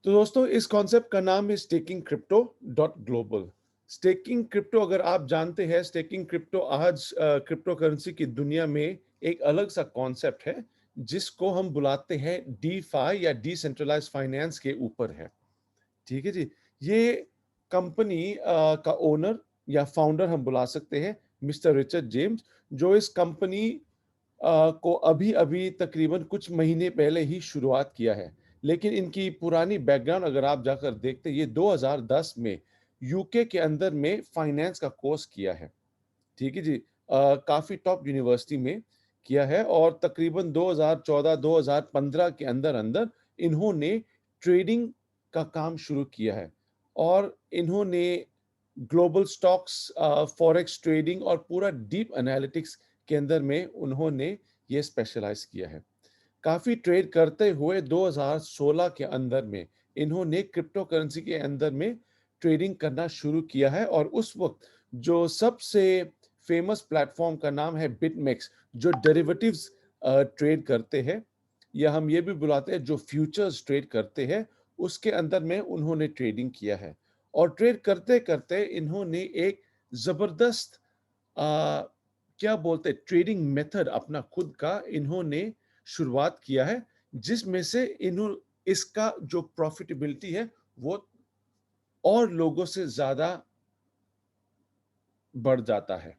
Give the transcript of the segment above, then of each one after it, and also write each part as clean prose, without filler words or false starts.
तो दोस्तों इस कॉन्सेप्ट का नाम है staking crypto dot global. Staking crypto अगर आप जानते हैं, स्टेकिंग क्रिप्टो आज क्रिप्टो करेंसी की दुनिया में एक अलग सा कॉन्सेप्ट है जिसको हम बुलाते हैं डीफाई या डिसेंट्रलाइज्ड फाइनेंस के ऊपर है। ठीक है जी। ये कंपनी का ओनर या फाउंडर हम बुला सकते हैं मिस्टर रिचर्ड जेम्स, जो इस कंपनी को अभी-अभी तकरीबन कुछ महीने पहले ही शुरुआत किया है। लेकिन इनकी पुरानी बैकग्राउंड अगर आप जाकर देखते हैं, ये 2010 में यूके के अंदर में फाइनेंस का कोर्स किया है। ठीक है जी। काफ़ी टॉप यूनिवर्सिटी में किया है और तकरीबन 2014-2015 के अंदर-अंदर इन्होंने ट्रेडिंग का काम शुरू किया है और इन्होंने ग्लोबल स्टॉक्स, फॉरेक्स ट्रेडिंग और पूरा डीप एनालिटिक्स के अंदर में उन्होंने ये स्पेशलाइज़ किया है। काफ़ी ट्रेड करते हुए 2016 के अंदर में इन्होंने क्रिप्टो करेंसी के अंदर में ट्रेडिंग करना शुरू किया है और उस वक़्त जो सबसे फ़ेमस प्लेटफ़ॉर्म का नाम है बिटमेक्स, जो डेरिवेटिव्स ट्रेड करते हैं या हम ये भी बुलाते हैं जो फ्यूचर्स ट्रेड करते हैं, उसके अंदर में उन्होंने ट्रेडिंग किया है। और ट्रेड करते-करते इन्होंने एक ज़बरदस्त अ, क्या बोलते हैं ट्रेडिंग मेथड अपना खुद का इन्होंने शुरुआत किया है, जिसमें से इसका जो प्रॉफ़िटेबिलिटी है, वो और लोगों से ज़्यादा बढ़ जाता है।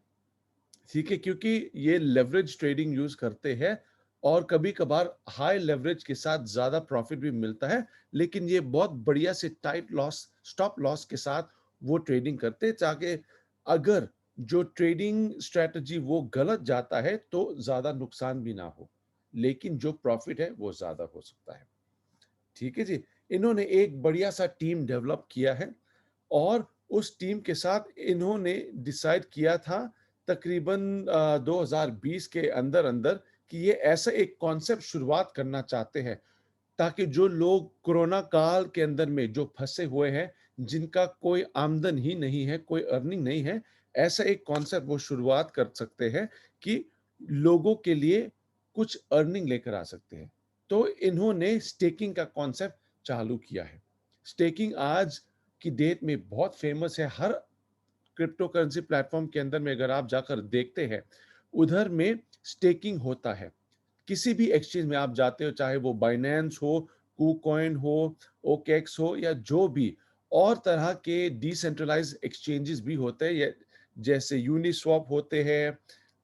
ठीक है? क्योंकि ये लेवरेज ट्रेडिंग यूज़ करते हैं और कभी-कभार हाई लेवरेज के साथ ज़्यादा प्रॉफ़िट भी मिलता है, लेकिन ये बहुत बढ़िया से टाइट लॉस, स्टॉप लॉस के साथ वो ट्रेडिंग करते हैं ताकि अगर जो ट्रेडिंग स्ट्रैटेजी वो गलत जाता है, तो ज़्यादा नुकसान भी ना हो, लेकिन जो प्रॉफ़िट है, वो ज़्यादा हो सकता है। ठीक है जी? इन्होंने एक बढ़िया-सा टीम डेवलप किया है और उस टीम के साथ इन्होंने डिसाइड किया था तकरीबन 2020 के अंदर-अंदर कि ये ऐसा एक कॉन्सेप्ट शुरुआत करना चाहते हैं, ताकि जो लोग कोरोना काल के अंदर में जो फँसे हुए हैं, जिनका कोई आमदन ही नहीं है, कोई अर्निंग नहीं है, ऐसा एक कॉन्सेप्ट वो शुरुआत कर सकते हैं कि लोगों के लिए कुछ अर्निंग लेकर आ सकते हैं। तो इन्होंने स्टेकिंग का कॉन्सेप्ट चालू किया है। स्टेकिंग आज की डेट में बहुत फेमस है। हर क्रिप्टो करेंसी प्लेटफ़ॉर्म के अंदर में अगर आप जाकर देखते हैं, उधर में स्टेकिंग होता है। किसी भी एक्सचेंज में आप जाते हो, चाहे वो बाइनेंस हो, कुकॉइन हो, ओकेक्स हो या जो भी और तरह के डिसेंट्रलाइज़्ड एक्सचेंजेस भी होते हैं, ये जैसे यूनिस्वैप होते हैं,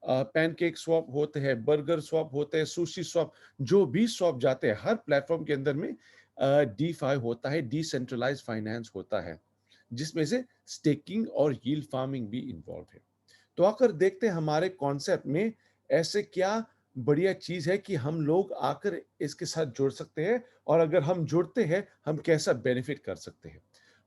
पैनकेक स्वैप होते हैं, बर्गर स्वैप होते हैं, सुशी स्वैप, जो भी स्वैप जाते हैं, हर प्लेटफ़ॉर्म के अंदर में डीफाई होता है, डिसेंट्रलाइज़्ड फाइनेंस होता है, जिसमें से स्टेकिंग और यील्ड फार्मिंग भी इन्वॉल्व है। तो आकर देखते हैं हमारे कॉन्सेप्ट में ऐसे क्या बढ़िया चीज़ है कि हम लोग आकर इसके साथ जुड़ सकते हैं और अगर हम जुड़ते हैं, हम कैसा बेनिफिट कर सकते हैं।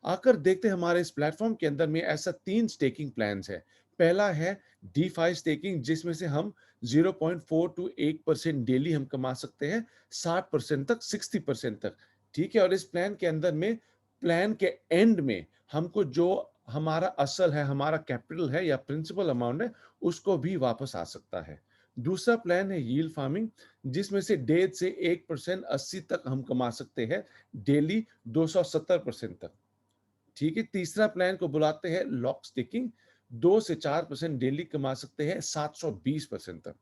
आकर देखते हैं हमारे इस प्लेटफ़ॉर्म के अंदर में ऐसा 3 स्टेकिंग प्लान्स है। पहला है डीफाई स्टेकिंग, जिसमें से हम 0.4 टू 8% डेली हम कमा सकते हैं, 60% तक, 60% तक। ठीक है? और इस प्लान के अंदर में प्लान के एंड में हमको जो हमारा असल है, हमारा कैपिटल है या प्रिंसिपल अमाउंट है, उसको भी वापस आ सकता है। दूसरा प्लान है यील्ड फार्मिंग, जिसमें से 1.5 से 1% 80 तक हम कमा सकते हैं, डेली 270% तक। ठीक है? तीसरा प्लान को बुलाते हैं लॉक स्टिकिंग, 2 से 4% डेली कमा सकते हैं, 720% तक।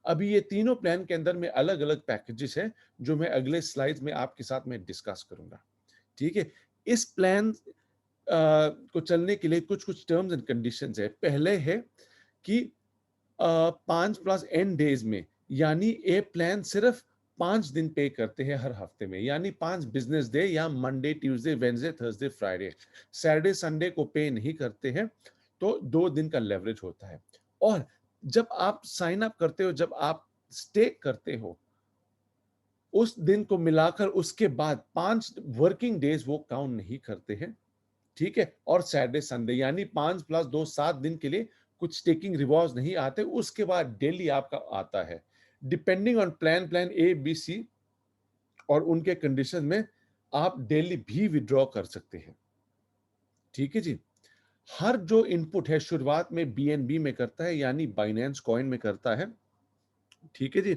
अभी ये तीनों प्लान के अंदर में अलग-अलग पैकेजेस हैं, जो मैं अगले स्लाइड्स में आपके साथ में डिस्कस करूँगा। ठीक है? इस प्लान को चलने के लिए कुछ-कुछ टर्म्स एंड कंडीशंस है। पहले है कि 5 प्लस एन डेज़ में यानी ये प्लान सिर्फ़ 5 दिन पे करते हैं हर हफ्ते में, यानी 5 बिज़नेस डे या Monday, Tuesday, Wednesday, Thursday, Friday. Saturday, Sunday को पे नहीं करते हैं, तो 2 दिन का लेवरेज होता है। और जब आप साइन अप करते हो, जब आप स्टेक करते हो, उस दिन को मिलाकर उसके बाद 5 वर्किंग डेज़ वो काउंट नहीं करते हैं। ठीक है? और सैटरडे, संडे यानी 5 प्लस 2 7 दिन के लिए कुछ स्टेकिंग रिवॉर्ड्स नहीं आते, उसके बाद डेली आपका आता है। Depending on plan A, B, C और उनके कंडीशन में आप डेली भी विथड्रॉ कर सकते हैं। ठीक है जी? हर जो इनपुट है शुरुआत में बीएनबी में करता है यानी बाइनेंस कॉइन में करता है। ठीक है जी?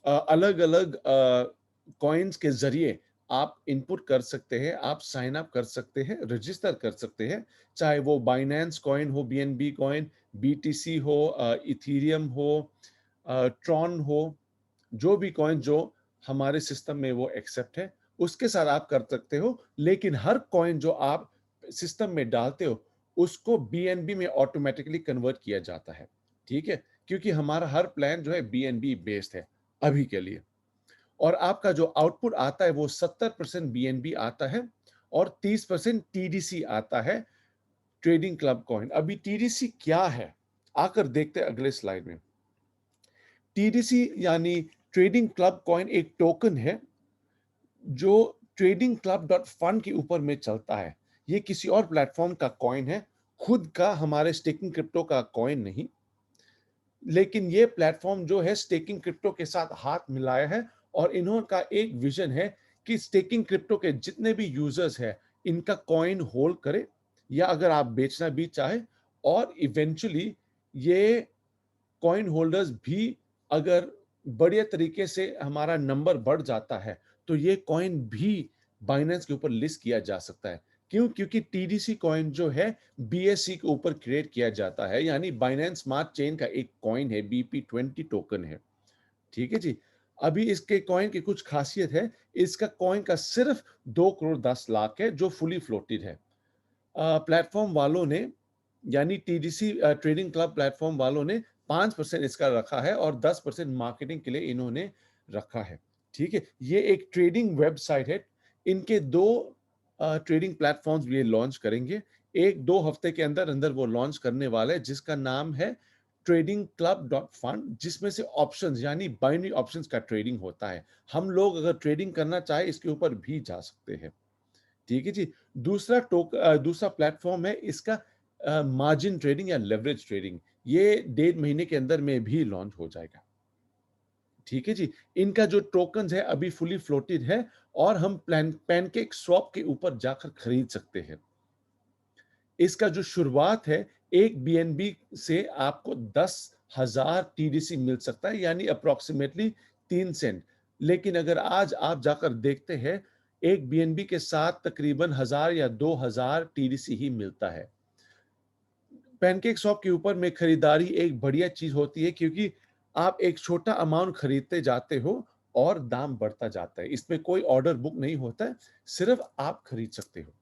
अलग-अलग कॉइन्स के ज़रिए आप इनपुट कर सकते हैं, आप साइन अप कर सकते हैं, रजिस्टर कर सकते हैं, चाहे वो बाइनेंस कॉइन हो, बीएनबी कॉइन, बीटीसी हो, इथेरियम हो, ट्रॉन हो, जो भी कॉइन जो हमारे सिस्टम में वो एक्सेप्ट है, उसके साथ आप कर सकते हो। लेकिन हर कॉइन जो आप सिस्टम में डालते हो, उसको बीएनबी में ऑटोमेटिकली कन्वर्ट किया जाता है, ठीक है? क्योंकि हमारा हर प्लान जो है बीएनबी बेस्ड है अभी के लिए। और आपका जो आउटपुट आता है वो 70% बीएनबी आता है और 30% टीडीसी आता है, ट्रेडिंग क्लब कॉइन। अभी टीडीसी क्या है? आकर देखते हैं अगले स्लाइड में। टीडीसी यानी ट्रेडिंग क्लब कॉइन एक टोकन है जो ट्रेडिंग क्लब डॉट फंड के ऊपर में चलता है। ये किसी और प्लेटफॉर्म का कॉइन है, खुद का हमारे स्टेकिंग क्रिप्टो का कॉइन नहीं। लेकिन ये प्लेटफॉर्म जो है स्टेकिंग क्रिप्टो के साथ हाथ मिलाया है और इन्हों का एक विजन है कि स्टेकिंग क्रिप्टो के जितने भी यूजर्स हैं इनका कॉइन होल्ड करे या अगर आप बेचना भी चाहे, और इवेंचुअली ये कॉइन होल्डर्स भी अगर बढ़िया तरीके से हमारा नंबर बढ़ जाता है तो ये कॉइन भी बाइनेंस के ऊपर लिस्ट किया जा सकता है। क्यों? क्योंकि टीडीसी कॉइन जो है बीएससी के ऊपर क्रिएट किया जाता है, यानी बाइनेंस स्मार्ट चेन का एक कॉइन है, बीपी20 टोकन है। ठीक है जी। अभी इसके कॉइन की कुछ खासियत है। इसका कॉइन का सिर्फ 2 करोड़ 10 लाख है जो फुली फ्लोटेड है। प्लेटफॉर्म वालों ने यानी टीडीसी ट्रेडिंग क्लब प्लेटफॉर्म वालों ने 5% इसका रखा है और 10% मार्केटिंग के लिए इन्होंने रखा है। ठीक है, ये एक ट्रेडिंग वेबसाइट है। इनके दो ट्रेडिंग प्लेटफॉर्म्स ये लॉन्च करेंगे। एक 2 हफ्ते के अंदर अंदर वो लॉन्च करने वाले हैं, जिसका नाम है ट्रेडिंग क्लब डॉट फंड, जिसमें से ऑप्शंस यानी बाइनरी ऑप्शंस का ट्रेडिंग होता है। हम लोग अगर ट्रेडिंग करना चाहे इसके ऊपर भी जा सकते हैं। ठीक है जी। दूसरा प्लेटफॉर्म है इसका मार्जिन ट्रेडिंग या लेवरेज ट्रेडिंग। ये 1.5 महीने के अंदर में भी लॉन्च हो जाएगा। ठीक है जी। इनका जो टोकन्स है अभी फुली फ्लोटेड है और हम पैनकेक स्वैप के ऊपर जाकर खरीद सकते हैं। इसका जो शुरुआत है, एक बीएनबी से आपको 10,000 टीडीसी मिल सकता है, यानी अप्रोक्सीमेटली 3 सेंट। लेकिन अगर आज आप जाकर देखते हैं, एक बीएनबी के साथ तकरीबन 1000 या 2000 टीडीसी ही मिलता है। पैनकेक शॉप के ऊपर में खरीदारी एक बढ़िया चीज होती है, क्योंकि आप एक छोटा अमाउंट खरीदते जाते हो और दाम बढ़ता जाता है। इसमें कोई ऑर्डर बुक नहीं होता है, सिर्फ आप खरीद सकते हो,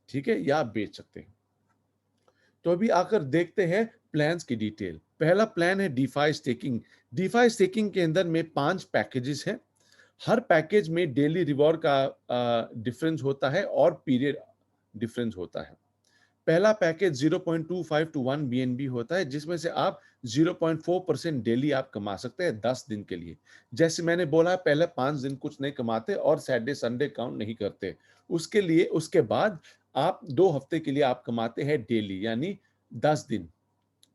ठीक है, या आप बेच सकते हो। तो अभी आकर देखते हैं प्लान्स की डिटेल। पहला प्लान है डीफाई स्टेकिंग। डीफाई स्टेकिंग के अंदर में 5 पैकेजेस हैं। हर पैकेज में डेली रिवॉर्ड का डिफरेंस होता है और पीरियड डिफरेंस होता है। पहला पैकेज 0.25 टू 1 बीएनबी होता है, जिसमें से आप 0.4% डेली आप कमा सकते हैं 10 दिन के लिए। जैसे मैंने बोला, पहले 5 दिन कुछ नहीं कमाते और सैटरडे संडे काउंट नहीं करते। उसके बाद आप 2 हफ्ते के लिए आप कमाते हैं डेली, यानी 10 दिन।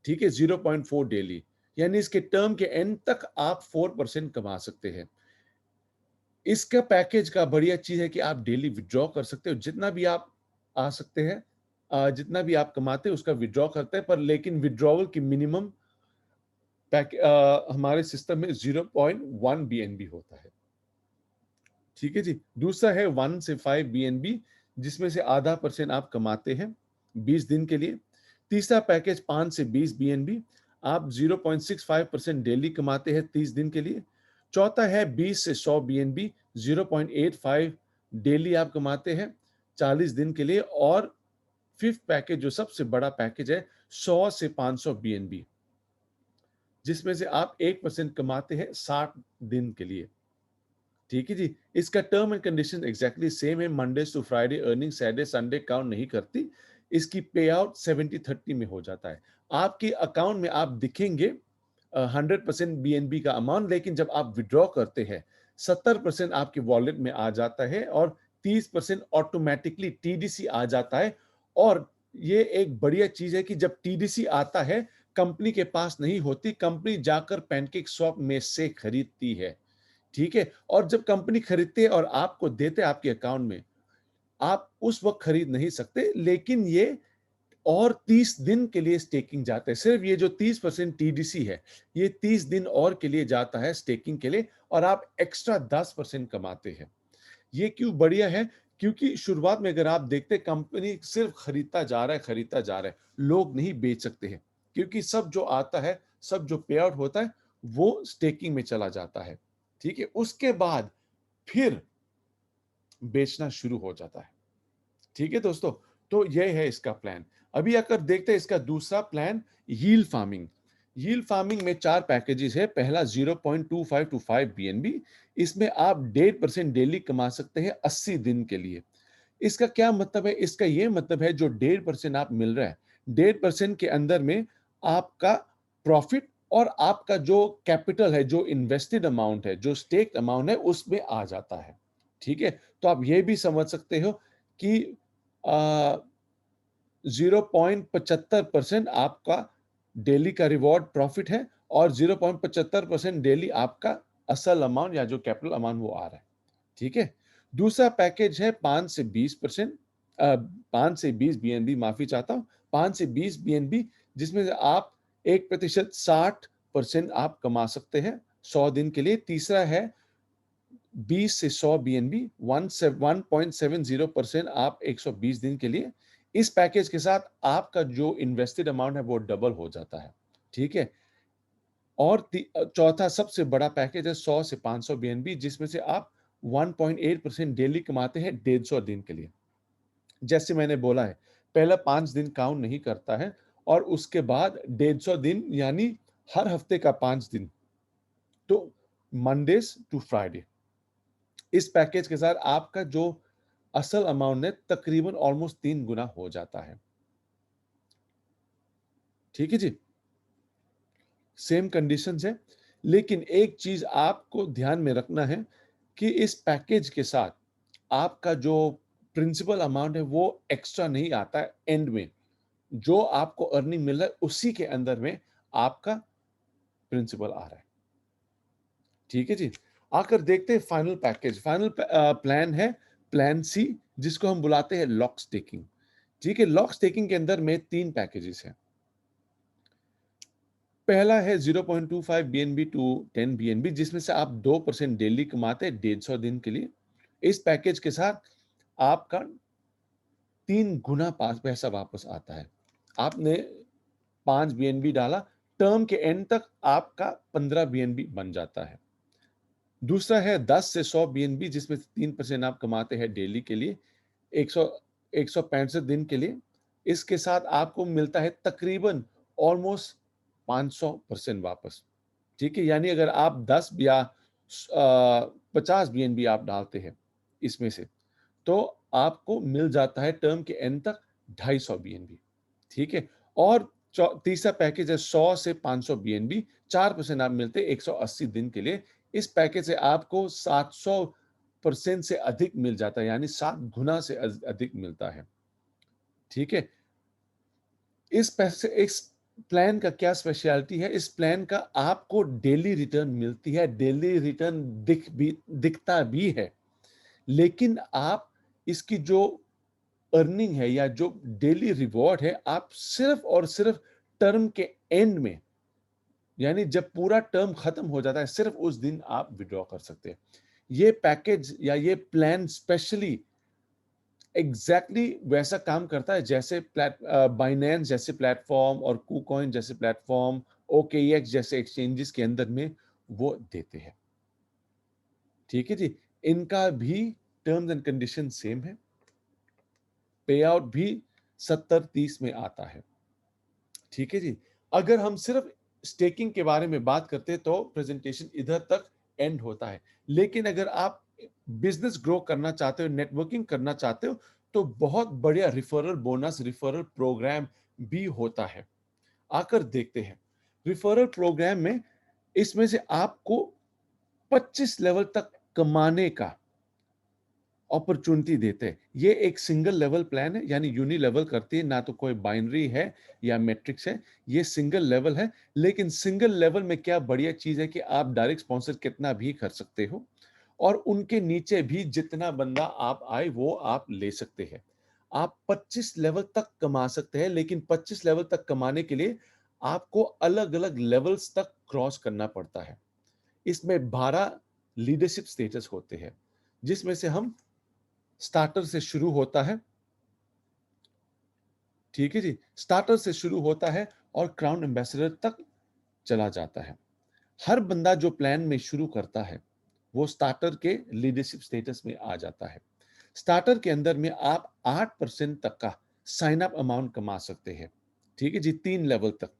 ठीक है, 0.4 डेली, यानी इसके टर्म के एंड तक आप 4% कमा सकते हैं। इसका पैकेज का बढ़िया चीज है कि आप डेली विथड्रॉ कर सकते हो, जितना भी आप आ सकते हैं, जितना भी आप कमाते हैं उसका विथड्रॉ करते हैं, पर लेकिन विथड्रॉवल की मिनिमम हमारे सिस्टम में 0.1 बीएनबी होता है। ठीक है जी। दूसरा है 1 से 5 बीएनबी, जिसमें से आधा % आप कमाते हैं 20 दिन के लिए। तीसरा पैकेज 5 से 20 बीएनबी, आप 0.65% डेली कमाते हैं 30 दिन के लिए। चौथा है 20 से 100 बीएनबी, 0.85 डेली आप कमाते हैं 40 दिन के लिए। और फिफ्थ पैकेज जो सबसे बड़ा पैकेज है, 100 से 500 बीएनबी, जिसमें से आप 1% कमाते हैं 60 दिन के लिए। ठीक है जी। इसका term and condition exactly same है। Monday to Friday earning, Saturday Sunday count नहीं करती। इसकी पे आउट 70-30 में हो जाता है। आपके अकाउंट में आप दिखेंगे 100% बीएनबी का अमाउंट, लेकिन जब आप विड्रॉ करते हैं 70% आपके वॉलेट में आ जाता है और 30% ऑटोमेटिकली टीडीसी आ जाता है। और ये एक बढ़िया चीज है कि जब टीडीसी आता है, कंपनी के पास नहीं होती, कंपनी जाकर पैनकेक स्वैप में से खरीदती है। ठीक है, और जब कंपनी खरीदती है और आपको देते हैं आपके अकाउंट में, आप उस वक्त खरीद नहीं सकते, लेकिन ये और 30 दिन के लिए स्टेकिंग जाता है। सिर्फ ये जो 30% टीडीसी है, ये 30 दिन और के लिए जाता है स्टेकिंग के लिए, और आप एक्स्ट्रा 10% कमाते हैं। ये क्यों बढ़िया है? क्योंकि शुरुआत में अगर आप देखते हैं कंपनी सिर्फ खरीदता जा रहा है, लोग नहीं बेच सकते हैं। क्योंकि सब जो आता है, सब जो पे आउट होता है, वो स्टेकिंग में चला जाता है। ठीक है? उसके बाद फिर बेचना शुरू हो जाता है। ठीक है दोस्तों? तो ये है इसका प्लान। अभी आकर देखते हैं इसका दूसरा plan yield farming. Yield farming में 4 पैकेजेस है। पहला 0.25 टू 5 बीएनबी। इसमें आप 1.5% डेली कमा सकते हैं 80 दिन के लिए। इसका क्या मतलब है? इसका ये मतलब है जो 1.5% आप मिल रहा है, 1.5% के अंदर में आपका प्रॉफिट और आपका जो कैपिटल है, जो इन्वेस्टेड अमाउंट है, जो स्टेक्ड अमाउंट है, उसमें आ जाता है। ठीक है? तो आप ये भी समझ सकते हो कि अ, 0.75% आपका डेली का रिवॉर्ड प्रॉफिट है और 0.75% डेली आपका असल अमाउंट या जो कैपिटल अमाउंट वो आ रहा है। ठीक है? दूसरा पैकेज है 5 से 20%, 5 से 20 बीएनबी, माफ़ी चाहता हूँ, 5 से 20 बीएनबी, जिसमें से आप 1% 60% आप कमा सकते हैं 100 दिन के लिए। तीसरा है 20 से 100 बीएनबी, 1.70% आप 120 दिन के लिए। इस पैकेज के साथ आपका जो इन्वेस्टेड अमाउंट है वो डबल हो जाता है। ठीक है? और चौथा सबसे बड़ा पैकेज है 100 से 500 बीएनबी, जिसमें से आप 1.8% डेली कमाते हैं 150 दिन के लिए। जैसे मैंने बोला है, पहला 5 दिन काउंट नहीं करता है और उसके बाद 150 दिन यानी हर हफ्ते का 5 दिन, तो मंडेज़ टू फ्राइडे। इस पैकेज के साथ आपका जो असल अमाउंट है तकरीबन ऑलमोस्ट 3 गुना हो जाता है। ठीक है जी? सेम कंडीशंस है, लेकिन एक चीज़ आपको ध्यान में रखना है कि इस पैकेज के साथ आपका जो प्रिंसिपल अमाउंट है वो एक्स्ट्रा नहीं आता है एंड में। जो आपको अर्निंग मिल रहा है उसी के अंदर में आपका प्रिंसिपल आ रहा है। ठीक है जी? आकर देखते हैं फाइनल पैकेज। फाइनल प्लान है प्लान सी, जिसको हम बुलाते हैं लॉक स्टेकिंग। ठीक है? लॉक स्टेकिंग के अंदर में 3 पैकेजेस हैं। पहला है 0.25 बीएनबी टू 10 बीएनबी, जिसमें से आप 2% डेली कमाते हैं 150 दिन के लिए। इस पैकेज के साथ आपका 3 गुना पास पैसा वापस आता है। आपने 5 बीएनबी डाला, टर्म के एंड तक आपका 15 बीएनबी बन जाता है। दूसरा है 10 से 100 बीएनबी, जिसमें से 3% आप कमाते हैं डेली के लिए 100 165 दिन के लिए। इसके साथ आपको मिलता है तकरीबन ऑलमोस्ट 500% वापस। ठीक है? यानी अगर आप 10 या 50 बीएनबी आप डालते हैं इसमें से, तो आपको मिल जाता है टर्म के एंड तक 250 बीएनबी। ठीक है? और तीसरा पैकेज है 100 से 500 बीएनबी, 4% आप मिलते हैं 180 दिन के लिए। इस पैकेज से आपको 700% से अधिक मिल जाता है, यानी 7 गुना से अधिक मिलता है। ठीक है? इस प्लान का क्या स्पेशलिटी है? इस प्लान का आपको डेली रिटर्न मिलती है, डेली रिटर्न दिखता भी है। लेकिन आप इसकी जो अर्निंग है या जो डेली रिवॉर्ड है, आप सिर्फ और सिर्फ टर्म के एंड में, यानी जब पूरा टर्म खत्म हो जाता है, सिर्फ उस दिन आप विड्रॉ कर सकते हैं। ये पैकेज या ये प्लान स्पेशली एग्जैक्टली वैसा काम करता है जैसे बाइनेंस जैसे प्लेटफॉर्म और कुकॉइन जैसे प्लेटफॉर्म, ओकेईएक्स जैसे एक्सचेंजेस के अंदर में वो देते हैं। ठीक है जी? इनका भी टर्म्स एंड कंडीशन सेम है। पे आउट भी 70-30 में आता है। ठीक है जी? अगर हम सिर्फ स्टेकिंग के बारे में बात करते हैं तो प्रेजेंटेशन इधर तक एंड होता है। लेकिन अगर आप बिजनेस ग्रो करना चाहते हो, नेटवर्किंग करना चाहते हो, तो बहुत बढ़िया रिफरल बोनस, रिफरल प्रोग्राम भी होता है। आकर देखते हैं। रिफरल प्रोग्राम में इसमें से आपको 25 लेवल तक कमाने का अपॉर्चुनिटी देते हैं। ये एक सिंगल लेवल प्लान है, यानी यूनि लेवल करती है, ना तो कोई बाइनरी है या मैट्रिक्स है। ये सिंगल लेवल है, लेकिन सिंगल लेवल में क्या बढ़िया चीज़ है कि आप डायरेक्ट स्पॉन्सर कितना भी कर सकते हो और उनके नीचे भी जितना बंदा आप आए वो आप ले सकते हैं। आप 25 लेवल तक कमा सकते हैं, लेकिन 25 लेवल तक कमाने के लिए आपको अलग-अलग लेवल्स तक क्रॉस करना पड़ता है। इसमें 12 लीडरशिप स्टेटस होते हैं। जिसमें से हम स्टार्टर से शुरू होता है, ठीक है जी, स्टार्टर से शुरू होता है और क्राउन एम्बेसडर तक चला जाता है। हर बंदा जो प्लान में शुरू करता है वो स्टार्टर के लीडरशिप स्टेटस में आ जाता है। स्टार्टर के अंदर में आप 8% तक का साइन अप अमाउंट कमा सकते हैं, ठीक है जी, 3 लेवल तक।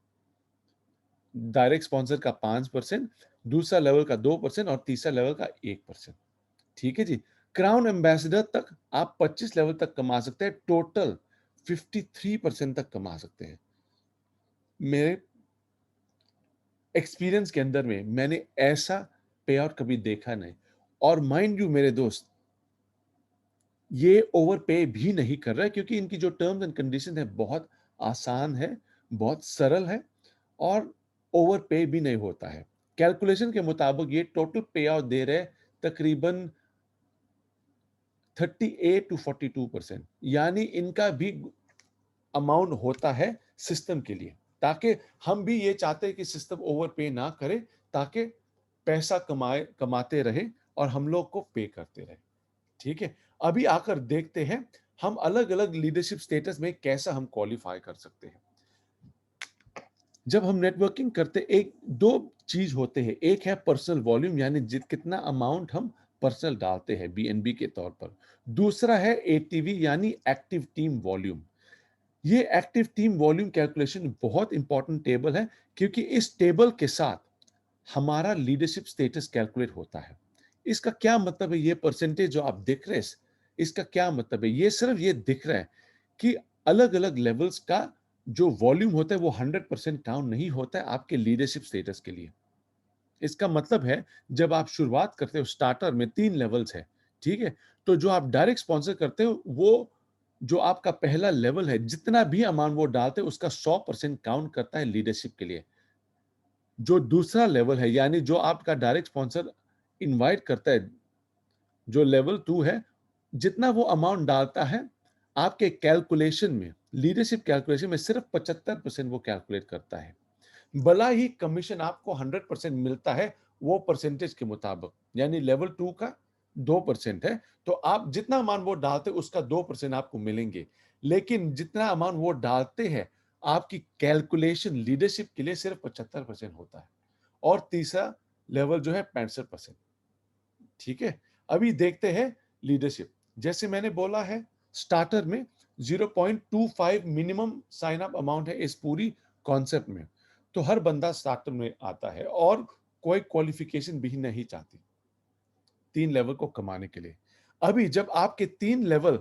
डायरेक्ट स्पॉन्सर का 5%, दूसरा लेवल का 2% और तीसरा लेवल का 1%, ठीक है जी। क्राउन एम्बेसडर तक आप 25 लेवल तक कमा सकते हैं, टोटल 53% तक कमा सकते हैं। मेरे एक्सपीरियंस के अंदर में मैंने ऐसा पे आउट कभी देखा नहीं। और माइंड यू मेरे दोस्त, ये ओवर पे भी नहीं कर रहा है, क्योंकि इनकी जो टर्म्स एंड कंडीशन है बहुत आसान है, बहुत सरल है और ओवर पे भी नहीं होता है। कैलकुलेशन के मुताबिक ये टोटल पे आउट दे रहे हैं तकरीबन 38 टू 42%, यानी इनका भी अमाउंट होता है सिस्टम के लिए, ताकि हम भी ये चाहते हैं कि सिस्टम ओवर पे ना करे, ताकि पैसा कमाते रहे और हम लोग को पे करते रहे, ठीक है। अभी आकर देखते हैं हम अलग अलग लीडरशिप स्टेटस में कैसा हम क्वालिफाई कर सकते हैं। जब हम नेटवर्किंग करते, एक दो चीज होते हैं, एक है पर्सनल वॉल्यूम, यानी कितना अमाउंट हम पर्सनल डालते हैं बीएनबी के तौर पर। दूसरा है एटीवी यानी एक्टिव टीम वॉल्यूम। ये एक्टिव टीम वॉल्यूम कैलकुलेशन बहुत इंपॉर्टेंट टेबल है, क्योंकि इस टेबल के साथ हमारा लीडरशिप स्टेटस कैलकुलेट होता है। इसका क्या मतलब है, ये परसेंटेज जो आप देख रहे हैं, इसका क्या मतलब है? ये सिर्फ ये दिख रहा है कि अलग अलग लेवल्स का जो वॉल्यूम होता है वो 100% काउंट नहीं होता है आपके लीडरशिप स्टेटस के लिए। इसका मतलब है, जब आप शुरुआत करते हो, स्टार्टर में 3 लेवल्स है, ठीक है। तो जो आप डायरेक्ट स्पॉन्सर करते हो, वो जो आपका पहला लेवल है, जितना भी अमाउंट वो डालते हैं उसका 100% काउंट करता है लीडरशिप के लिए। जो दूसरा लेवल है, यानी जो आपका डायरेक्ट स्पॉन्सर इनवाइट करता है, जो लेवल 2 है, जितना वो अमाउंट डालता है, आपके कैलकुलेशन में, लीडरशिप कैलकुलेशन में सिर्फ 75% वो कैलकुलेट करता है। भला ही कमीशन आपको 100% मिलता है वो परसेंटेज के मुताबिक, यानी लेवल 2 का 2% है, तो आप जितना अमाउंट वो डालते हैं उसका 2% आपको मिलेंगे। लेकिन जितना अमाउंट वो डालते हैं, आपकी कैलकुलेशन लीडरशिप के लिए सिर्फ 75% होता है। और तीसरा लेवल जो है 65%, ठीक है। अभी देखते हैं लीडरशिप। जैसे मैंने बोला है, स्टार्टर में 0.25 मिनिमम साइन अप अमाउंट है इस पूरी कॉन्सेप्ट में। तो हर बंदा स्टार्टर में आता है और कोई क्वालिफिकेशन भी नहीं चाहती 3 लेवल को कमाने के लिए। अभी जब आपके 3 लेवल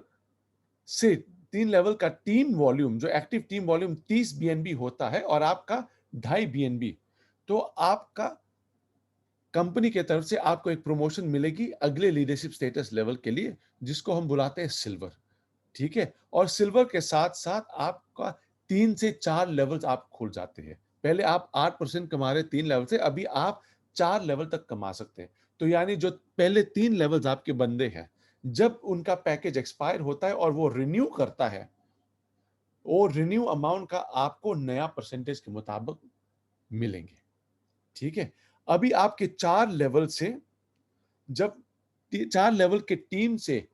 से 3 लेवल का टीम वॉल्यूम, जो एक्टिव टीम वॉल्यूम 30 बीएनबी होता है और आपका 2.5 बीएनबी, तो आपका कंपनी के तरफ से आपको एक प्रमोशन मिलेगी अगले लीडरशिप स्टेटस लेवल के लिए, जिसको हम बुलाते हैं सिल्वर, ठीक है। और सिल्वर के साथ साथ आपका 3 से 4 लेवल्स आप खुल जाते हैं। पहले आप 8% कमा रहे 3 लेवल से, अभी आप 4 लेवल तक कमा सकते हैं। तो यानी जो पहले 3 लेवल्स आपके बंदे हैं, जब उनका पैकेज एक्सपायर होता है और वो रिन्यू करता है, वो रिन्यू अमाउंट का आपको नया परसेंटेज के मुताबिक मिलेंगे, ठीक है। अभी आपके 4 लेवल से, जब 4 लेवल के टीम से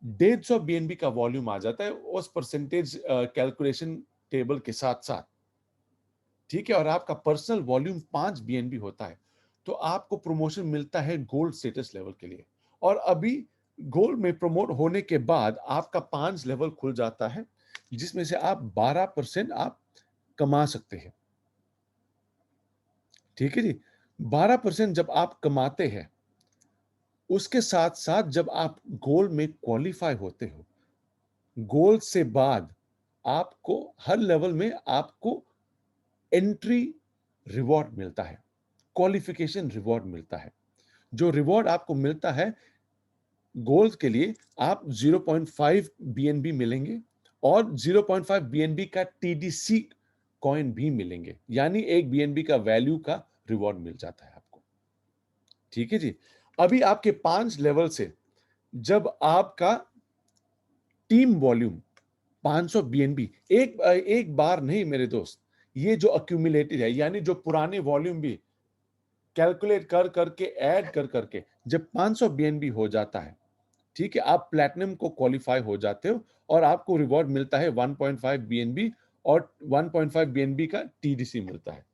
150 बीएनबी का वॉल्यूम आ जाता है उस परसेंटेज कैलकुलेशन टेबल के साथ साथ, ठीक है, और आपका पर्सनल वॉल्यूम 5 बीएनबी होता है, तो आपको प्रमोशन मिलता है गोल्ड स्टेटस लेवल के लिए। और अभी गोल्ड में प्रमोट होने के बाद आपका 5 लेवल खुल जाता है, जिसमें से आप 12% आप कमा सकते हैं, ठीक है जी। 12% जब आप कमाते हैं, उसके साथ साथ जब आप गोल्ड में क्वालिफाई होते हो, गोल्ड से बाद आपको हर लेवल में आपको एंट्री रिवॉर्ड मिलता है, क्वालिफिकेशन रिवॉर्ड मिलता है। जो रिवॉर्ड आपको मिलता है गोल्ड के लिए, आप 0.5 बीएनबी मिलेंगे और 0.5 बीएनबी का टीडीसी कॉइन भी मिलेंगे, यानी 1 बीएनबी का वैल्यू का रिवॉर्ड मिल जाता है आपको, ठीक है जी। अभी आपके 5 लेवल से जब आपका टीम वॉल्यूम 500 बीएनबी, एक एक बार नहीं मेरे दोस्त, ये जो अक्यूमुलेटेड है, यानी जो पुराने वॉल्यूम भी कैलकुलेट कर करके, ऐड कर करके जब 500 बीएनबी हो जाता है, ठीक है, आप प्लैटिनम को क्वालिफाई हो जाते हो और आपको रिवॉर्ड मिलता है 1.5 बीएनबी और 1.5 बीएनबी का टीडीसी मिलता है।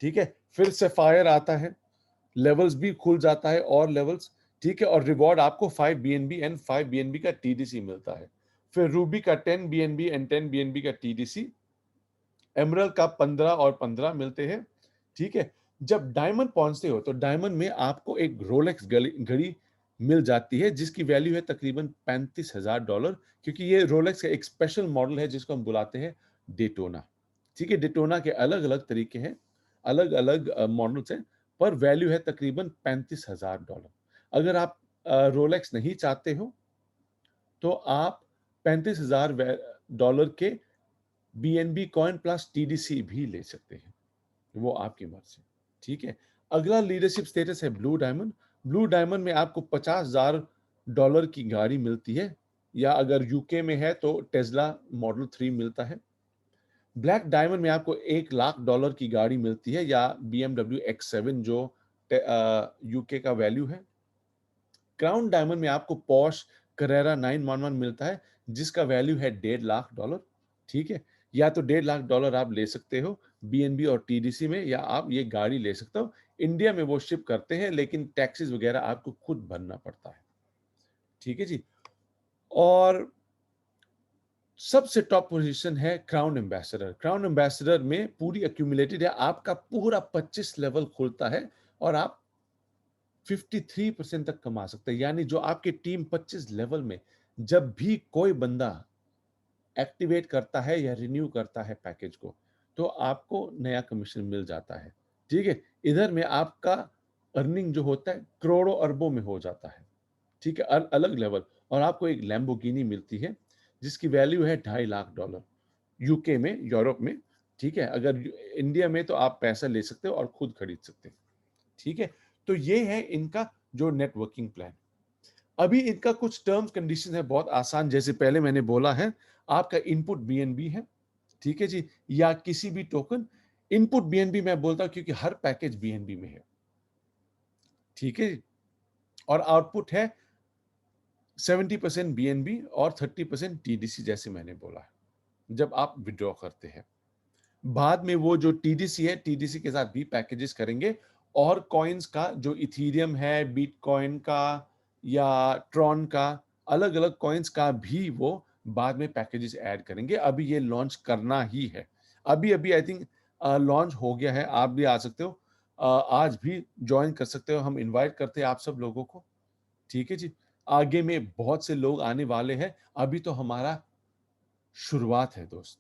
ठीक है, फिर सफायर आता है, लेवल्स भी खुल जाता है और लेवल्स, ठीक है, और रिवॉर्ड आपको 5 बीएनबी एंड 5 बीएनबी का टीडीसी मिलता है। फिर रूबी का 10 बीएनबी एंड 10 बीएनबी का टीडीसी, एमरल्ड का 15 और 15 मिलते हैं। ठीक है, जब डायमंड पहुंचते हो तो डायमंड में आपको एक रोलेक्स घड़ी मिल जाती है जिसकी वैल्यू है तकरीबन $35,000, क्योंकि ये रोलेक्स का एक स्पेशल मॉडल है जिसको हम बुलाते हैं डेटोना। ठीक है, डेटोना के अलग अलग तरीके हैं, अलग अलग मॉडल्स हैं, पर वैल्यू है तकरीबन $35,000। अगर आप रोलेक्स नहीं चाहते हो तो आप $35,000 के बीएनबी कॉइन प्लस टीडीसी भी ले सकते हैं, वो आपकी मर्जी। ठीक है, अगला लीडरशिप स्टेटस है ब्लू डायमंड। ब्लू डायमंड में आपको $50,000 की गाड़ी मिलती है, या अगर यूके में है तो टेस्ला मॉडल 3 मिलता है। ब्लैक डायमंड में आपको $1,00,000 की गाड़ी मिलती है, या BMW X7 जो यूके का वैल्यू है। क्राउन डायमंड में आपको पॉश करेरा 911 मिलता है जिसका वैल्यू है $1,50,000। ठीक है, या तो $1,50,000 आप ले सकते हो बीएनबी और टीडीसी में, या आप ये गाड़ी ले सकते हो। इंडिया में वो शिप करते हैं लेकिन टैक्सेस वगैरह आपको खुद भरना पड़ता है। ठीक है जी, और सबसे टॉप पोजीशन है क्राउन एम्बेसडर। क्राउन एम्बेसडर में पूरी एक्यूमुलेटेड है, आपका पूरा 25 लेवल खुलता है और आप 53% तक कमा सकते हैं। यानी जो आपकी टीम 25 लेवल में जब भी कोई बंदा एक्टिवेट करता है या रिन्यू करता है पैकेज को, तो आपको नया कमीशन मिल जाता है। ठीक है, इधर में आपका अर्निंग जो होता है करोड़ों अरबों में हो जाता है। ठीक है, अलग लेवल, और आपको एक लैम्बोर्गिनी मिलती है जिसकी वैल्यू है $2.5 लाख यूके में, यूरोप में। ठीक है, अगर इंडिया में तो आप पैसा ले सकते हो और खुद खरीद सकते हैं। ठीक है, तो ये है इनका जो नेटवर्किंग प्लान। अभी इनका कुछ टर्म्स कंडीशन है बहुत आसान, जैसे पहले मैंने बोला है, आपका इनपुट बीएनबी है। ठीक है जी, या किसी भी टोकन। इनपुट बीएनबी मैं बोलता हूं क्योंकि हर पैकेज बीएनबी में है। ठीक है, और आउटपुट है 70% बीएनबी और 30% टीडीसी, जैसे मैंने बोला है जब आप विड्रॉ करते हैं। बाद में वो जो टीडीसी है, टीडीसी के साथ भी पैकेजेस करेंगे, और कॉइन्स का जो इथीरियम है, बिटकॉइन का या ट्रॉन का, अलग अलग कॉइन्स का भी वो बाद में पैकेजेस ऐड करेंगे। अभी ये लॉन्च करना ही है। अभी अभी आई थिंक लॉन्च हो गया है, आप भी आ सकते हो, आज भी ज्वाइन कर सकते हो, हम इनवाइट करते हैं आप सब लोगों को। ठीक है जी, आगे में बहुत से लोग आने वाले हैं, अभी तो हमारा शुरुआत है दोस्त।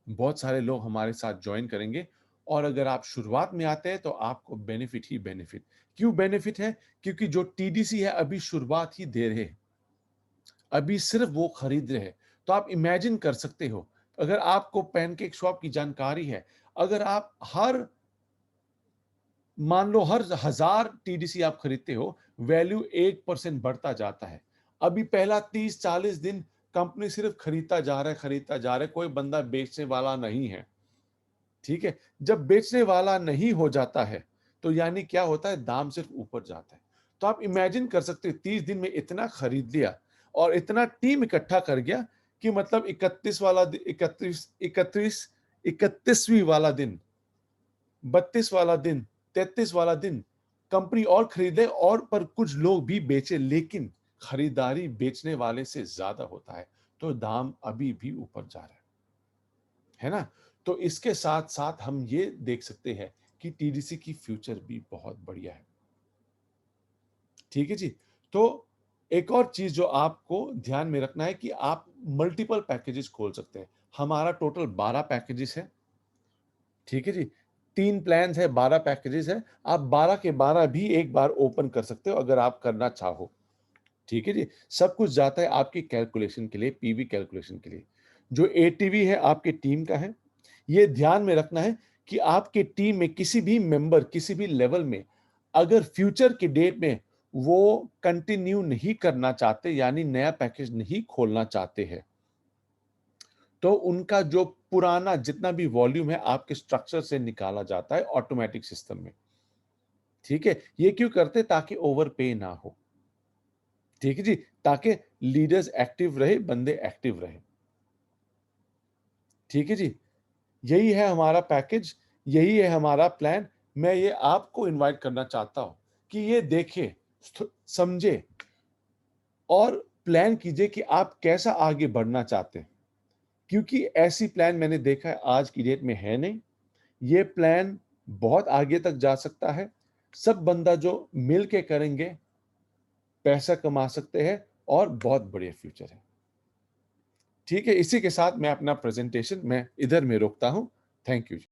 बहुत सारे लोग हमारे साथ ज्वाइन करेंगे, और अगर आप शुरुआत में आते हैं तो आपको बेनिफिट ही बेनिफिट। क्यों बेनिफिट है? क्योंकि जो टीडीसी है अभी शुरुआत ही दे रहे हैं, अभी सिर्फ वो खरीद रहे हैं। तो आप इमेजिन कर सकते हो, अगर आपको पैनकेक शॉप की जानकारी है, अगर आप मान लो हर 1,000 टीडीसी आप खरीदते हो, वैल्यू 1% बढ़ता जाता है। अभी पहला 30-40 दिन कंपनी सिर्फ खरीदता जा रहा है, खरीदता जा रहा है, कोई बंदा बेचने वाला नहीं है। ठीक है, जब बेचने वाला नहीं हो जाता है तो यानी क्या होता है, दाम सिर्फ ऊपर जाता है। तो आप इमेजिन कर सकते हो 30 दिन में इतना खरीद लिया और इतना टीम इकट्ठा कर गया कि मतलब 31 वाला 31वीं वाला दिन, 32 वाला दिन, 33 वाला दिन कंपनी और खरीदे, और पर कुछ लोग भी बेचे, लेकिन खरीदारी बेचने वाले से ज्यादा होता है, तो दाम अभी भी ऊपर जा रहा है ना। तो इसके साथ साथ हम ये देख सकते हैं कि टीडीसी की फ्यूचर भी बहुत बढ़िया है। ठीक है जी, तो एक और चीज जो आपको ध्यान में रखना है कि आप मल्टीपल पैकेजेस खोल सकते हैं। हमारा टोटल 12 पैकेजेस है। ठीक है जी, 3 प्लान्स है, 12 पैकेजेस है। आप 12 के 12 भी एक बार ओपन कर सकते हो अगर आप करना चाहो। ठीक है जी, सब कुछ जाता है आपकी कैलकुलेशन के लिए, पीवी कैलकुलेशन के लिए। जो एटीवी है आपके टीम का है। ये ध्यान में रखना है कि आपके टीम में किसी भी मेंबर किसी भी लेवल में अगर फ्यूचर के डेट में वो कंटिन्यू नहीं करना चाहते, यानी नया पैकेज नहीं खोलना चाहते हैं, तो उनका जो पुराना जितना भी वॉल्यूम है आपके स्ट्रक्चर से निकाला जाता है ऑटोमेटिक सिस्टम में। ठीक है, ये क्यों करते? ताकि ओवर पे ना हो। ठीक है जी, ताकि लीडर्स एक्टिव रहे, बंदे एक्टिव रहे। ठीक है जी, यही है हमारा पैकेज, यही है हमारा प्लान। मैं ये आपको इनवाइट करना चाहता हूँ कि ये देखें, समझें और प्लान कीजिए कि आप कैसा आगे बढ़ना चाहते हैं। क्योंकि ऐसी प्लान मैंने देखा है आज की डेट में है नहीं। ये प्लान बहुत आगे तक जा सकता है। सब बंदा जो मिल के करेंगे, पैसा कमा सकते हैं और बहुत बढ़िया फ्यूचर है। ठीक है, इसी के साथ मैं अपना प्रेज़ेंटेशन मैं इधर में रोकता हूँ। Thank you.